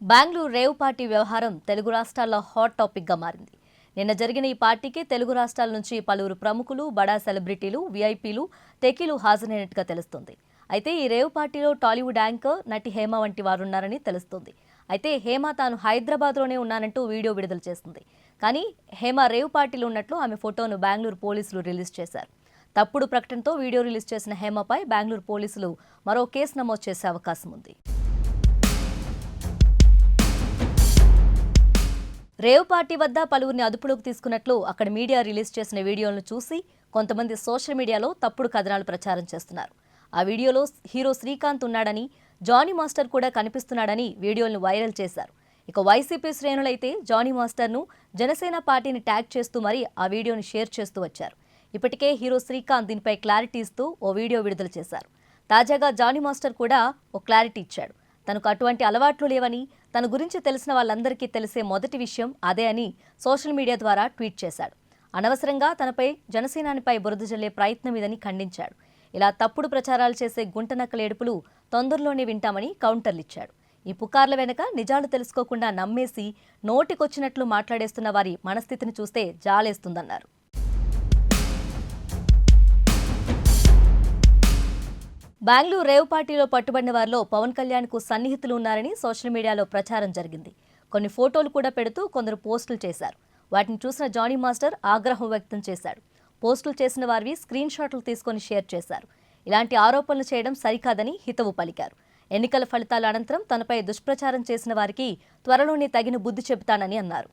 Bengaluru rave party వ్యవహారం తెలుగు రాష్ట్రాల్లో hot టాపిక్గా మారింది. నిన్న జరిగిన ఈ పార్టీకి తెలుగు రాష్ట్రాల నుంచి పలువురు ప్రముఖులు, బడా సెలబ్రిటీలు, వీఐపీలు, టెకీలు హాజరైనట్టుగా తెలుస్తోంది. అయితే ఈ రేవ్ పార్టీలో టాలీవుడ్ యాంకర్, నటి హేమ వంటి వారున్నారని తెలుస్తోంది. అయితే హేమ తాను హైదరాబాద్లోనే ఉన్నానంటూ వీడియో విడుదల చేస్తుంది. కానీ హేమ రేవ్ పార్టీలో ఉన్నట్లు ఆమె ఫోటోను బెంగళూరు పోలీసులు రిలీజ్ చేశారు. తప్పుడు ప్రకటనతో వీడియో రిలీజ్ చేసిన హేమపై బెంగళూరు పోలీసులు మరో కేసు నమోదు చేసే అవకాశం ఉంది. రేవ్ పార్టీ వద్ద పలువురిని అదుపులోకి తీసుకున్నట్లు అక్కడ మీడియా రిలీజ్ చేసిన వీడియోలను చూసి కొంతమంది సోషల్ మీడియాలో తప్పుడు కథనాలు ప్రచారం చేస్తున్నారు. ఆ వీడియోలో హీరో శ్రీకాంత్ ఉన్నాడని, జానీ మాస్టర్ కూడా కనిపిస్తున్నాడని వీడియోలను వైరల్ చేశారు. ఇక వైసీపీ శ్రేణులైతే జానీ మాస్టర్ను జనసేన పార్టీని ట్యాగ్ చేస్తూ మరీ ఆ వీడియోను షేర్ చేస్తూ వచ్చారు. ఇప్పటికే హీరో శ్రీకాంత్ దీనిపై క్లారిటీ ఇస్తూ ఓ వీడియో విడుదల చేశారు. తాజాగా జానీ మాస్టర్ కూడా ఓ క్లారిటీ ఇచ్చాడు. తనకు అటువంటి అలవాట్లు లేవని, తన గురించి తెలిసిన వాళ్ళందరికీ తెలిసే మొదటి విషయం అదే అని సోషల్ మీడియా ద్వారా ట్వీట్ చేశాడు. అనవసరంగా తనపై జనసేనానిపై బురద జల్లే ప్రయత్నం ఇదని ఖండించాడు. ఇలా తప్పుడు ప్రచారాలు చేసే గుంటనక్కల ఏడుపులు తొందరలోనే వింటామని కౌంటర్లిచ్చాడు. ఈ పుకార్ల వెనుక నిజాలు తెలుసుకోకుండా నమ్మేసి నోటికొచ్చినట్లు మాట్లాడేస్తున్న వారి మనస్థితిని చూస్తే జాలేస్తుందన్నారు. బెంగళూరు రేవ్ పార్టీలో పట్టుబడిన వారిలో పవన్ కళ్యాణ్కు సన్నిహితులు ఉన్నారని సోషల్ మీడియాలో ప్రచారం జరిగింది. కొన్ని ఫోటోలు కూడా పెడుతూ కొందరు పోస్టులు చేశారు. వాటిని చూసిన జానీ మాస్టర్ ఆగ్రహం వ్యక్తం చేశాడు. పోస్టులు చేసిన వారివి స్క్రీన్ షాట్లు తీసుకొని షేర్ చేశారు. ఇలాంటి ఆరోపణలు చేయడం సరికాదని హితవు పలికారు. ఎన్నికల ఫలితాల అనంతరం తనపై దుష్ప్రచారం చేసిన వారికి త్వరలోనే తగిన బుద్ధి చెబుతానని అన్నారు.